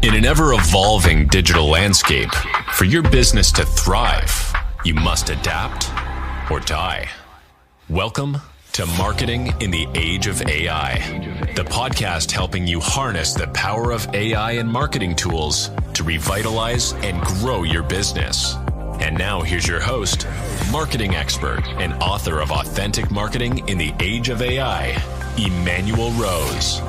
In an ever-evolving digital landscape, for your business to thrive, you must adapt or die. Welcome to Marketing in the Age of AI, the podcast helping you harness the power of AI and marketing tools to revitalize and grow your business. And now here's your host, marketing expert and author of Authentic Marketing in the Age of AI, Emanuel Rose.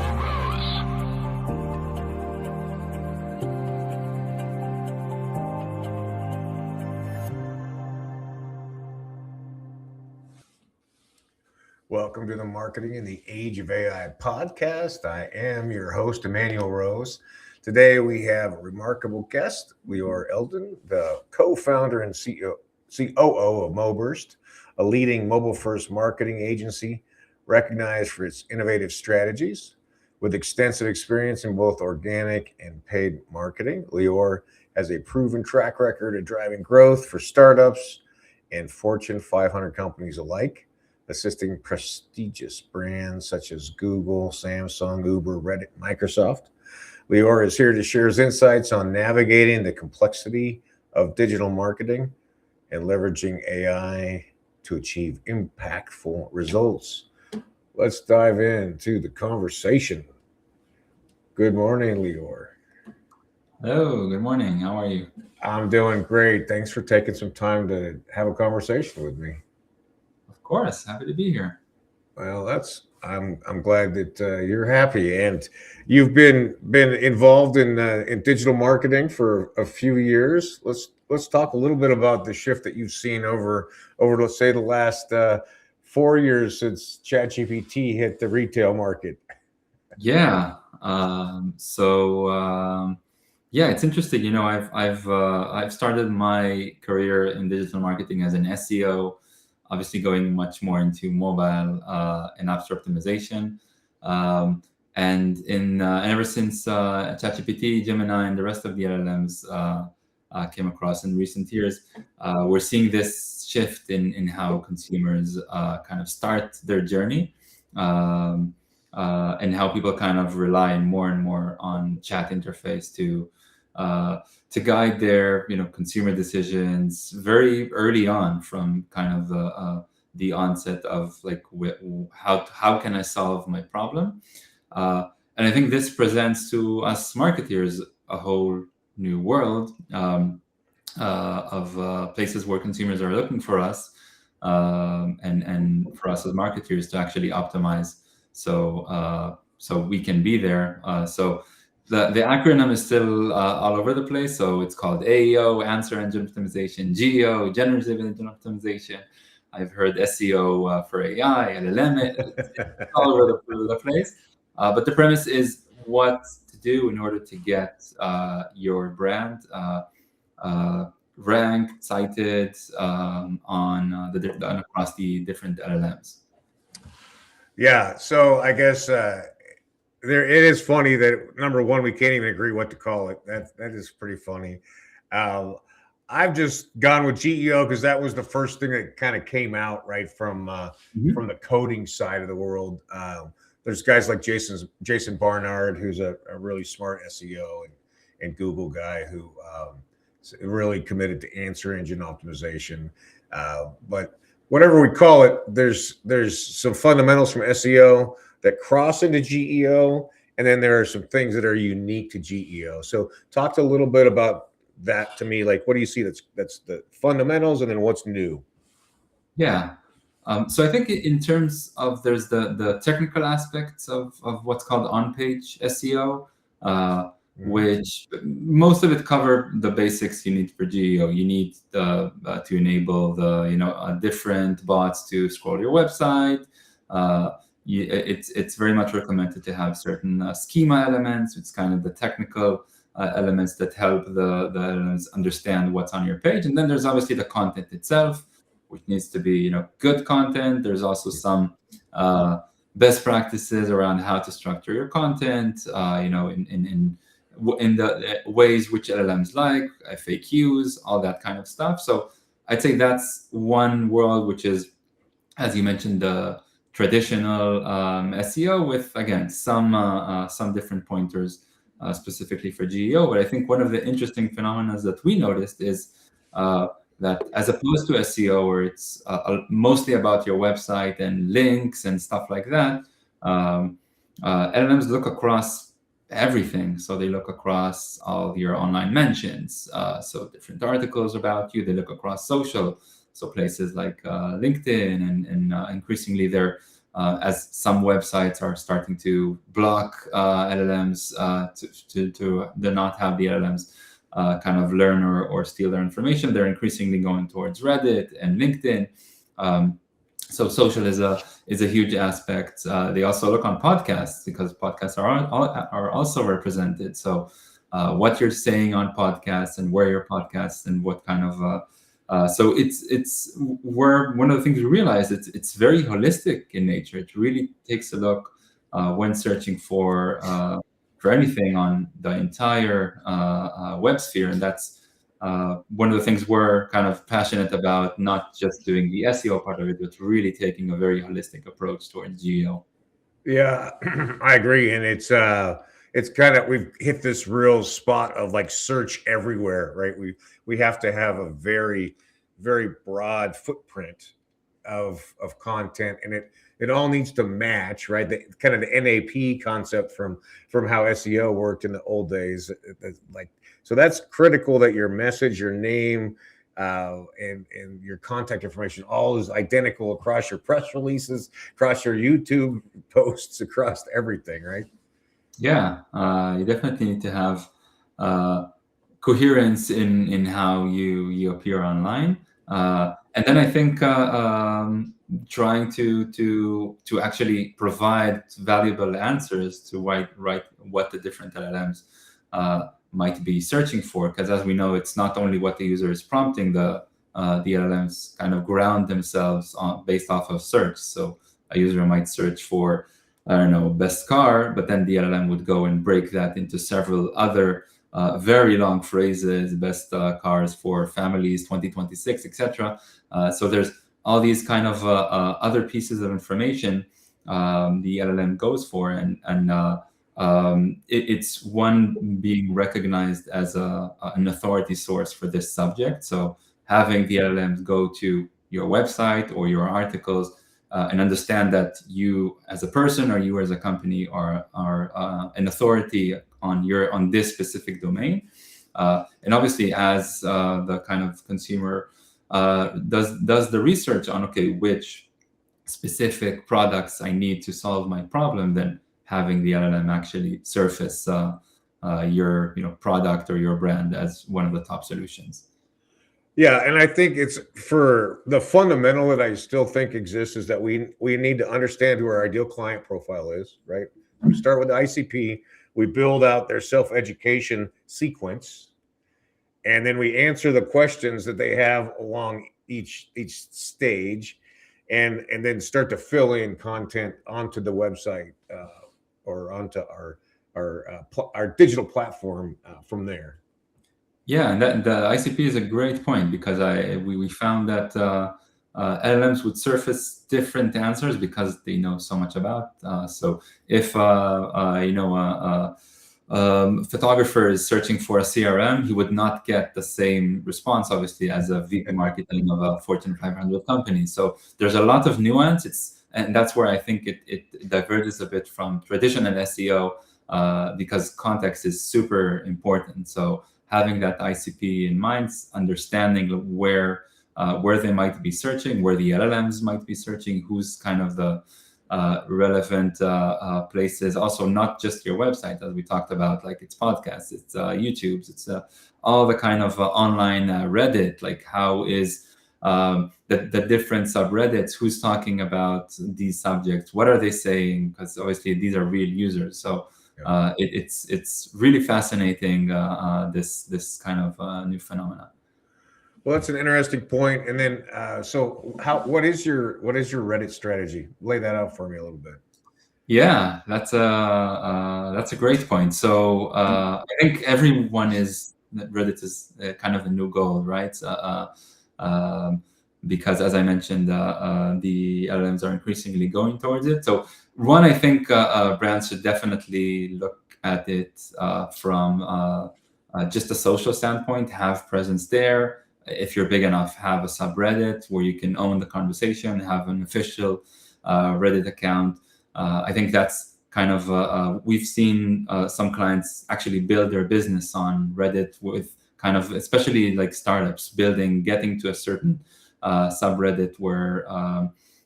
Welcome to the Marketing in the Age of AI podcast. I am your host, Emanuel Rose. Today we have a remarkable guest, Lior Eldan, the co-founder and COO of Moburst, a leading mobile-first marketing agency recognized for its innovative strategies. With extensive experience in both organic and paid marketing, Lior has a proven track record of driving growth for startups and Fortune 500 companies alike, assisting prestigious brands such as Google, Samsung, Uber, Reddit, Microsoft. Lior is here to share his insights on navigating the complexity of digital marketing and leveraging AI to achieve impactful results. Let's dive into the conversation. Good morning, Lior. Hello, good morning. How are you? I'm doing great. Thanks for taking some time to have a conversation with me. Of course, happy to be here. Well, I'm glad that you're happy, and you've been involved in digital marketing for a few years. Let's talk a little bit about the shift that you've seen over let's say the last 4 years since ChatGPT hit the retail market. Yeah. It's interesting. You know, I've started my career in digital marketing as an SEO. Obviously going much more into mobile and app store optimization. And ever since ChatGPT, Gemini, and the rest of the LLMs came across in recent years, we're seeing this shift in how consumers kind of start their journey and how people kind of rely more and more on chat interface to guide their consumer decisions very early on, from kind of the onset of like how can I solve my problem, and I think this presents to us marketers a whole new world of places where consumers are looking for us, and for us as marketers to actually optimize so we can be there. The acronym is still all over the place. So it's called AEO, Answer Engine Optimization, GEO, Generative Engine Optimization. I've heard SEO for AI, LLM, it's all over the place. But the premise is what to do in order to get your brand ranked, cited across the different LLMs. Yeah, so I guess it is funny that, number one, we can't even agree what to call it. That is pretty funny. I've just gone with GEO because that was the first thing that kind of came out right from the coding side of the world. There's guys like Jason Barnard, who's a really smart SEO and Google guy who is really committed to answer engine optimization. But whatever we call it, there's some fundamentals from SEO that cross into GEO, and then there are some things that are unique to GEO. So talk a little bit about that to me. Like, what do you see that's the fundamentals, and then what's new? Yeah. So I think in terms of, there's the technical aspects of what's called on-page SEO, which most of it cover the basics you need for GEO. You need to enable the different bots to scroll your website. It's very much recommended to have certain schema elements. It's kind of the technical elements that help the elements understand what's on your page. And then there's obviously the content itself, which needs to be good content. There's also some best practices around how to structure your content, in the ways which LLMs like, FAQs, all that kind of stuff. So I'd say that's one world, which is, as you mentioned, traditional SEO with, again, some different pointers specifically for GEO. But I think one of the interesting phenomena that we noticed is that as opposed to SEO, where it's mostly about your website and links and stuff like that, LLMs look across everything. So they look across all your online mentions, so different articles about you. They look across social, so places like LinkedIn, and increasingly they're as some websites are starting to block LLMs to not have the LLMs kind of learn or steal their information. They're increasingly going towards Reddit and LinkedIn. So social is a huge aspect. They also look on podcasts, because podcasts are also represented. So what you're saying on podcasts and where your podcasts and what kind of so it's where one of the things we realize it's very holistic in nature. It really takes a look when searching for anything on the entire web sphere, and that's one of the things we're kind of passionate about, not just doing the SEO part of it, but really taking a very holistic approach towards GEO. Yeah, I agree. And it's kind of, we've hit this real spot of like search everywhere, right? We have to have a very, very broad footprint of content, and it all needs to match, right? The kind of the NAP concept from how SEO worked in the old days. Like, so that's critical, that your message, your name, and your contact information all is identical across your press releases, across your YouTube posts, across everything, right? Yeah, you definitely need to have coherence in how you appear online, and then I think trying to actually provide valuable answers to write what the different LLMs might be searching for, because as we know, it's not only what the user is prompting. The LLMs kind of ground themselves based off of search. So a user might search for, I don't know, best car, but then the LLM would go and break that into several other very long phrases, best cars for families 2026, etc. So there's all these kind of other pieces of information the LLM goes for, and it's one being recognized as an authority source for this subject. So having the LLMs go to your website or your articles and understand that you as a person or you as a company are an authority on this specific domain, and obviously as the kind of consumer does the research on, okay, which specific products I need to solve my problem, then having the LLM actually surface your product or your brand as one of the top solutions. Yeah, and I think it's, for the fundamental that I still think exists, is that we need to understand who our ideal client profile is, right? We start with the ICP, we build out their self-education sequence, and then we answer the questions that they have along each stage, and then start to fill in content onto the website or onto our digital platform from there. Yeah, and the ICP is a great point, because we found that LLMs would surface different answers because they know so much about. So if photographer is searching for a CRM, he would not get the same response, obviously, as a VP marketing of a Fortune 500 company. So there's a lot of nuance. And that's where I think it diverges a bit from traditional SEO, because context is super important. So having that ICP in mind, understanding where they might be searching, where the LLMs might be searching, who's kind of the relevant places. Also, not just your website, as we talked about, like it's podcasts, it's YouTube's, it's all the kind of online Reddit, like how is the different subreddits, who's talking about these subjects, what are they saying? Because obviously these are real users. So it's really fascinating, this kind of new phenomena. Well, that's an interesting point. And then, so what is your Reddit strategy? Lay that out for me a little bit. Yeah, that's a great point. So I think Reddit is kind of a new goal, right? Because as I mentioned, the LLMs are increasingly going towards it. So one, I think brands should definitely look at it from just a social standpoint, have presence there. If you're big enough, have a subreddit where you can own the conversation, have an official Reddit account. I think that's kind of, we've seen some clients actually build their business on Reddit with kind of, especially like startups, getting to a certain subreddit where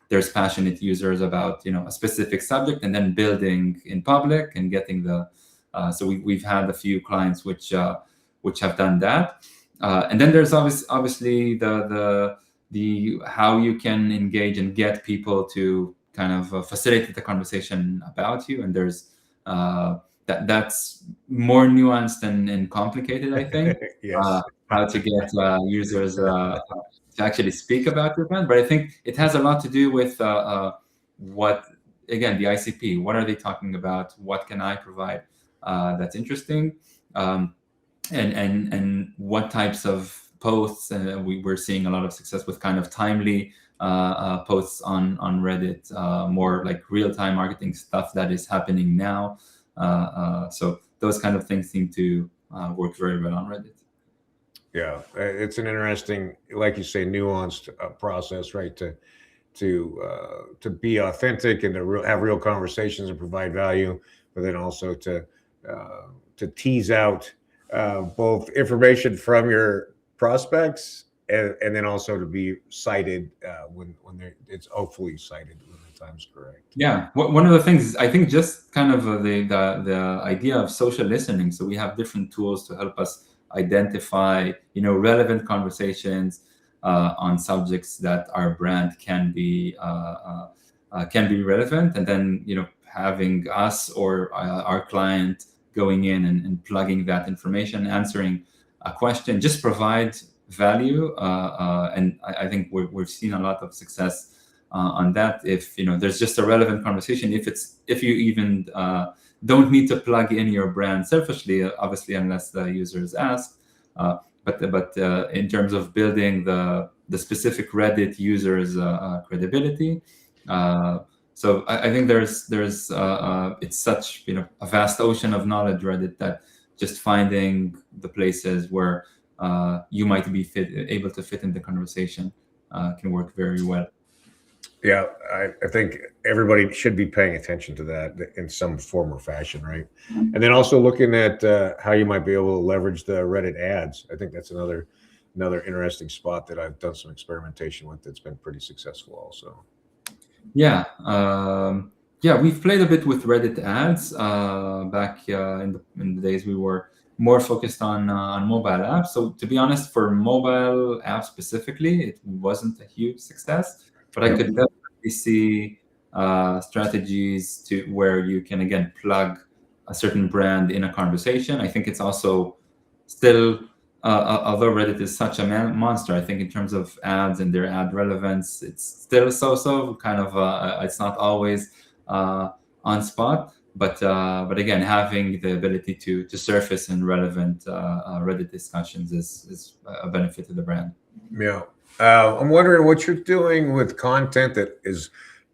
there's passionate users about a specific subject, and then building in public and getting the. So we've had a few clients which have done that, and then there's obviously the how you can engage and get people to kind of facilitate the conversation about you, and there's that's more nuanced and complicated, I think. Yes. How to get users to actually speak about your brand, but I think it has a lot to do with what, again, the ICP. What are they talking about? What can I provide that's interesting, and what types of posts? We're seeing a lot of success with kind of timely posts on Reddit, more like real-time marketing stuff that is happening now. So those kind of things seem to work very well on Reddit. Yeah, it's an interesting, like you say, nuanced process, right? To be authentic and to have real conversations and provide value, but then also to tease out both information from your prospects and then also to be cited when it's hopefully cited when the time's correct. Yeah, one of the things is, I think, just kind of the idea of social listening. So we have different tools to help us identify relevant conversations on subjects that our brand can be relevant, and then having us or our client going in and plugging that information, answering a question, just provide value, and I think we've seen a lot of success on that. If there's just a relevant conversation, if you even don't need to plug in your brand selfishly, obviously, unless the users ask. But in terms of building the specific Reddit users' credibility, so I think there's it's such a vast ocean of knowledge, Reddit, that just finding the places where you might be able to fit in the conversation can work very well. Yeah, I think everybody should be paying attention to that in some form or fashion, right? And then also looking at how you might be able to leverage the Reddit ads. I think that's another interesting spot that I've done some experimentation with that's been pretty successful also. Yeah, we've played a bit with Reddit ads back in the days we were more focused on mobile apps. So to be honest, for mobile apps specifically, it wasn't a huge success. But I could definitely see strategies to where you can, again, plug a certain brand in a conversation. I think it's also still, although Reddit is such a monster, I think in terms of ads and their ad relevance, it's still so kind of, it's not always on spot. But again, having the ability to surface in relevant Reddit discussions is a benefit to the brand. Yeah. I'm wondering what you're doing with content that has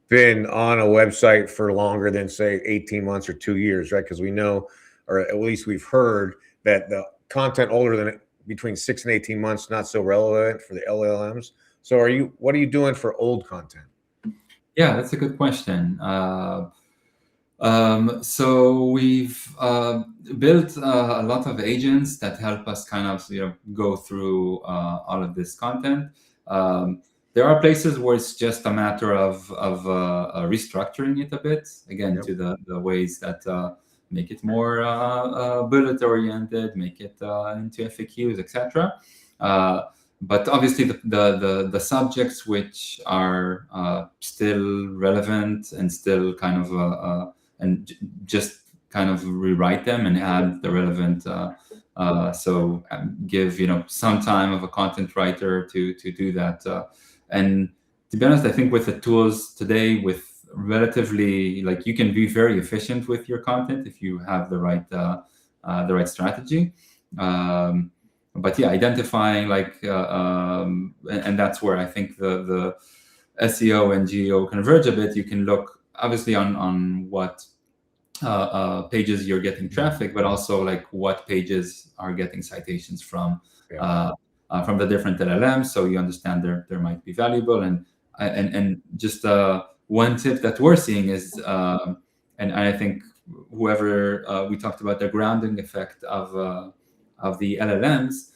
been on a website for longer than, say, 18 months or 2 years, right? Because we know, or at least we've heard, that the content older than between 6 and 18 months not so relevant for the LLMs. So what are you doing for old content? Yeah, that's a good question. So we've built a lot of agents that help us kind of go through all of this content. There are places where it's just a matter of restructuring it a bit, again, to the ways that make it more bullet oriented, make it into FAQs, etc. But obviously the subjects which are still relevant and still kind of and just kind of rewrite them and add the relevant. So give some time of a content writer to do that. And to be honest, I think with the tools today, with relatively, like, you can be very efficient with your content if you have the right strategy. But yeah, identifying and that's where I think the SEO and GEO converge a bit. You can look obviously on what pages you're getting traffic, but also like what pages are getting citations from the different LLMs, so you understand there might be valuable. And just one tip that we're seeing is, and I think whoever we talked about the grounding effect of the LLMs.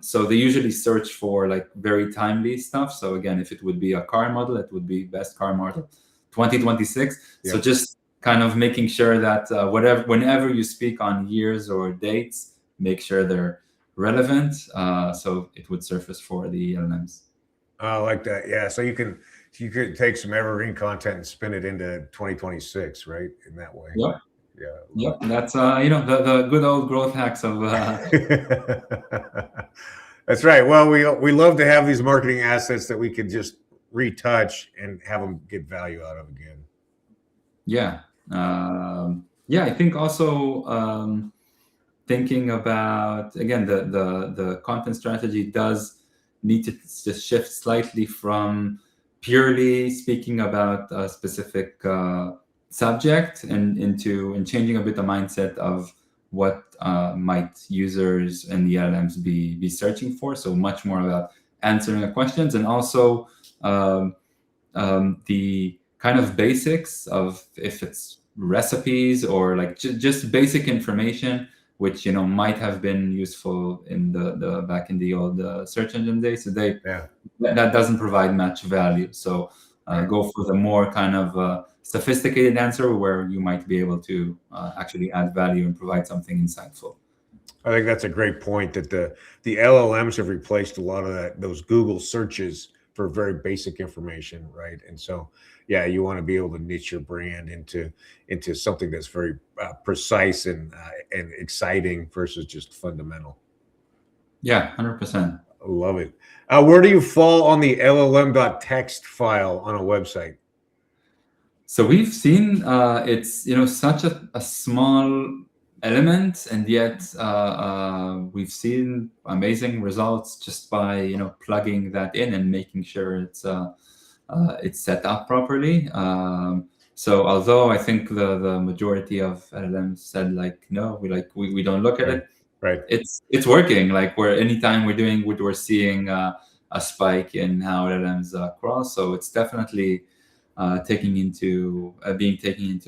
So they usually search for like very timely stuff. So again, if it would be a car model, it would be best car model 2026. So just kind of making sure that whenever you speak on years or dates, make sure they're relevant. So it would surface for the LLMs. I like that. Yeah. So you could take some evergreen content and spin it into 2026, right? In that way. Yep. Yeah. Yep. That's the good old growth hacks of. That's right. Well, we love to have these marketing assets that we could just retouch and have them get value out of again. Yeah. I think also thinking about, again, the content strategy does need to just shift slightly from purely speaking about a specific subject and changing a bit the mindset of what might users and the LLMs be searching for. So much more about answering the questions, and also the kind of basics of, if it's recipes or like just basic information, which might have been useful in the back in the old search engine days. Today, that doesn't provide much value. So go for the more kind of sophisticated answer where you might be able to actually add value and provide something insightful. I think that's a great point, that the LLMs have replaced a lot of those Google searches for very basic information, right? And so, yeah, you want to be able to niche your brand into something that's very precise and exciting versus just fundamental. Yeah, 100%. Love it. Where do you fall on the LLM.txt file on a website? So we've seen it's such a small element, and yet we've seen amazing results just by plugging that in and making sure it's set up properly. So although I think the majority of LLMs said like no, we don't look at it. Right. It's working. Like anytime we're seeing a spike in how LLMs crawl. So it's definitely being taken into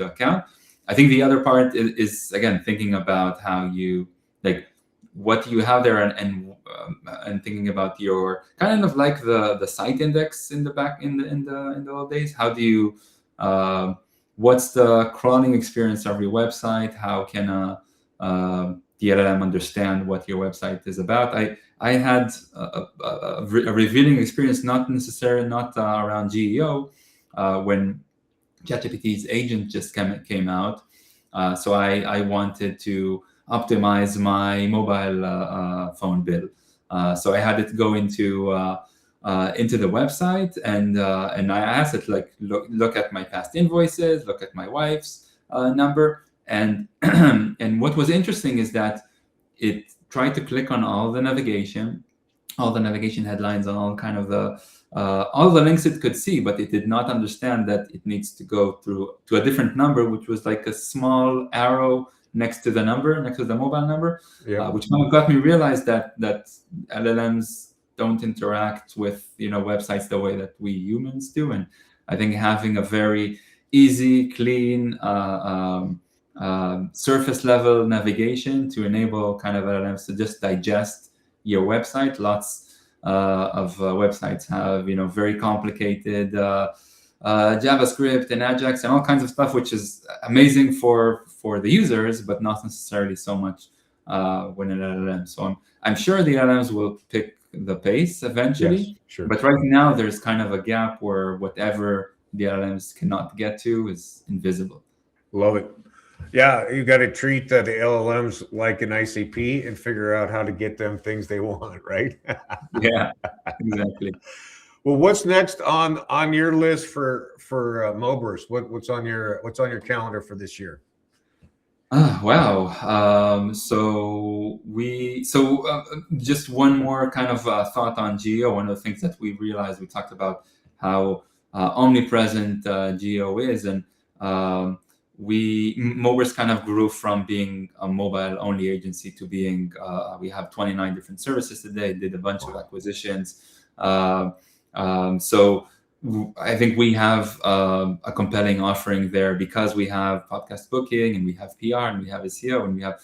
account. I think the other part is again thinking about how you what you have there, and thinking about your kind of like the site index in the old days. How do you what's the crawling experience of your website? How can the LLM understand what your website is about? I had a revealing experience, not around GEO, when ChatGPT's agent just came out. So I wanted to optimize my mobile phone bill. So I had it go into the website, and I asked it look at my past invoices, look at my wife's number, and and what was interesting is that it tried to click on all the navigation headlines, on all kind of all the links it could see, but it did not understand that it needs to go to a different number, which was like a small arrow next to the mobile number, which kind of got me realize that LLMs don't interact with websites the way that we humans do. And I think having a very easy, clean, surface level navigation to enable kind of LLMs to just digest your website. Lots of websites have very complicated JavaScript and Ajax and all kinds of stuff, which is amazing for the users, but not necessarily so much when an LLM. So I'm sure the LLMs will pick the pace eventually. Yes, sure. But right now there's kind of a gap where whatever the LLMs cannot get to is invisible. Love it. Yeah, you got to treat the LLMs like an ICP and figure out how to get them things they want, right? Yeah, exactly. Well, what's next on your list for Moburst? What's on your calendar for this year? Wow. So just one more kind of thought on GEO. One of the things that we realized, we talked about how omnipresent GEO is, and Moburst kind of grew from being a mobile-only agency to being we have 29 different services today. Did a bunch of acquisitions. So I think we have a compelling offering there because we have podcast booking and we have PR and we have SEO and we have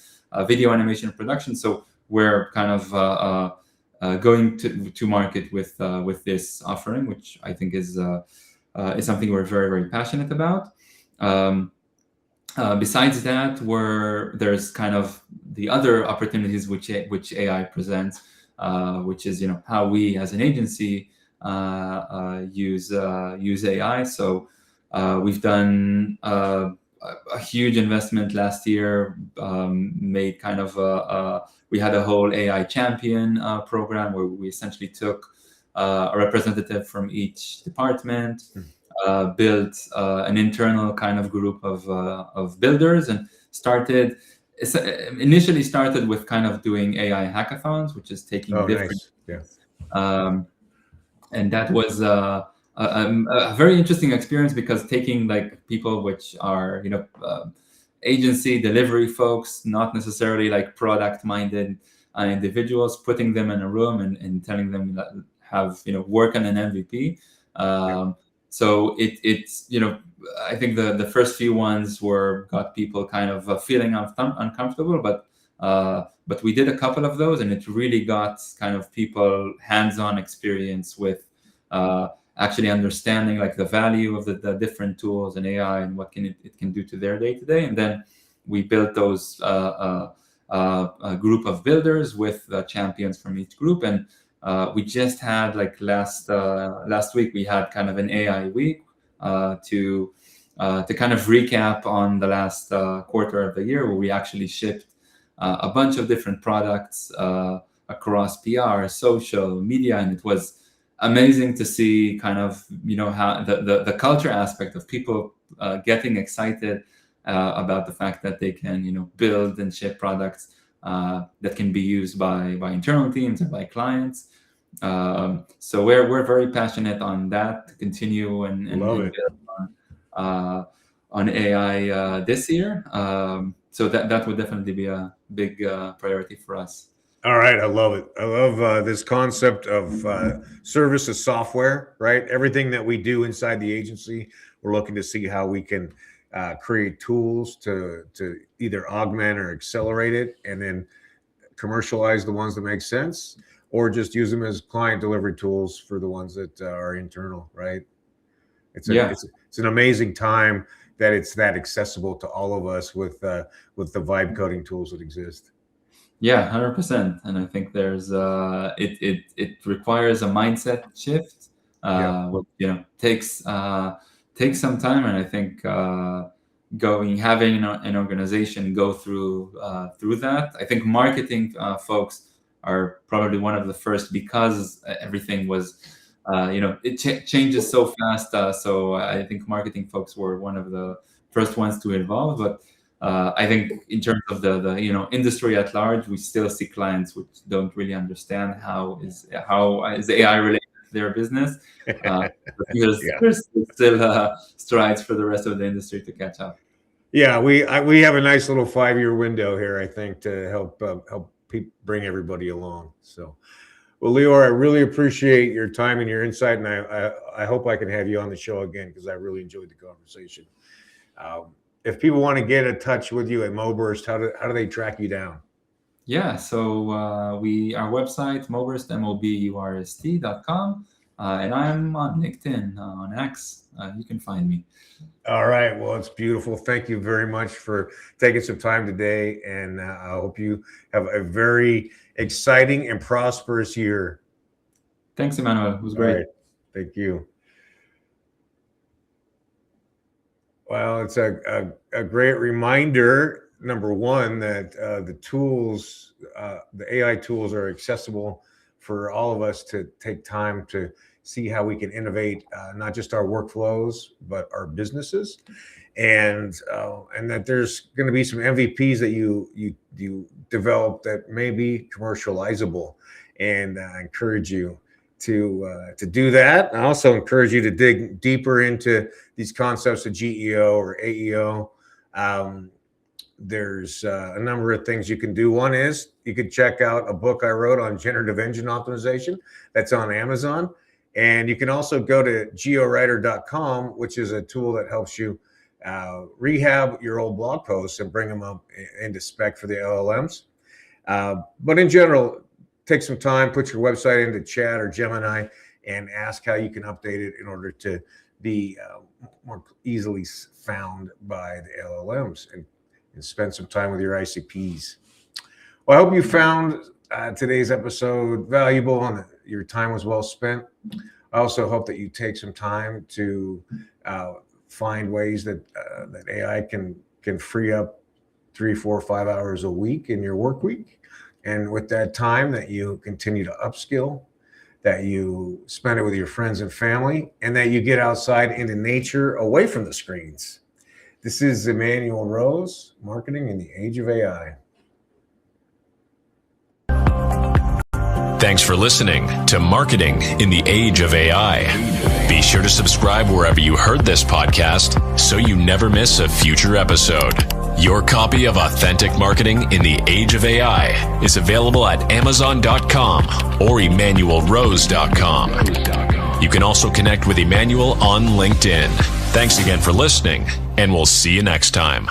video animation production. So we're kind of going to market with this offering, which I think is something we're very, very passionate about. Besides that, there's kind of the other opportunities which AI presents, which is how we as an agency use AI. So we've done a huge investment last year. Made kind of we had a whole AI champion program where we essentially took a representative from each department. Built an internal kind of group of builders and initially started with kind of doing AI hackathons, which is taking different. Nice. And that was a very interesting experience because taking like people which are agency delivery folks, not necessarily like product minded individuals, putting them in a room and telling them that work on an MVP. So it's I think the first few ones got people kind of feeling uncomfortable, but we did a couple of those, and it really got kind of people hands-on experience with actually understanding like the value of the different tools and AI and what it can do to their day-to-day. And then we built those a group of builders with champions from each group, and we just had like last week we had kind of an AI week to kind of recap on the last quarter of the year, where we actually shipped a bunch of different products across PR, social media, and it was amazing to see kind of how the culture aspect of people getting excited about the fact that they can build and ship products that can be used by internal teams and by clients. So we're very passionate on that to continue and build on AI this year. So that would definitely be a big priority for us. All right, I love it. I love this concept of service as software, right? Everything that we do inside the agency, we're looking to see how we can create tools to either augment or accelerate it, and then commercialize the ones that make sense, or just use them as client delivery tools for the ones that are internal, right? It's an amazing time that it's that accessible to all of us with the vibe coding tools that exist. Yeah, 100%. And I think there's it requires a mindset shift, which takes some time. And I think having an organization go through that. I think marketing folks are probably one of the first, because everything was it changes so fast. So I think marketing folks were one of the first ones to evolve. But I think in terms of the industry at large, we still see clients which don't really understand how is AI related to their business. There's still strides for the rest of the industry to catch up. Yeah, we have a nice little 5-year window here, I think, to help bring everybody along. So, well, Lior, I really appreciate your time and your insight, and I hope I can have you on the show again, because I really enjoyed the conversation. If people want to get in touch with you at Moburst, how do they track you down? Yeah, so our website, Moburst, moburst.com, and I'm on LinkedIn, on X. You can find me. All right. Well, it's beautiful. Thank you very much for taking some time today, and I hope you have a very exciting and prosperous year. Thanks, Emanuel. It was great. All right. Thank you. Well, it's a great reminder, number one, that the tools, the AI tools, are accessible for all of us to take time to see how we can innovate, not just our workflows, but our businesses, and that there's going to be some MVPs that you develop that may be commercializable, and I encourage you to do that. I also encourage you to dig deeper into these concepts of GEO or AEO. There's a number of things you can do. One is you could check out a book I wrote on generative engine optimization that's on Amazon. And you can also go to geowriter.com, which is a tool that helps you rehab your old blog posts and bring them up into spec for the LLMs. But in general, take some time, put your website into Chat or Gemini, and ask how you can update it in order to be more easily found by the LLMs, and spend some time with your ICPs. Well, I hope you found today's episode valuable and your time was well spent. I also hope that you take some time to find ways that that AI can free up 3, 4, 5 hours a week in your work week. And with that time, that you continue to upskill, that you spend it with your friends and family, and that you get outside into nature away from the screens. This is Emanuel Rose, Marketing in the Age of AI. Thanks for listening to Marketing in the Age of AI. Be sure to subscribe wherever you heard this podcast so you never miss a future episode. Your copy of Authentic Marketing in the Age of AI is available at Amazon.com or EmanuelRose.com. You can also connect with Emanuel on LinkedIn. Thanks again for listening, and we'll see you next time.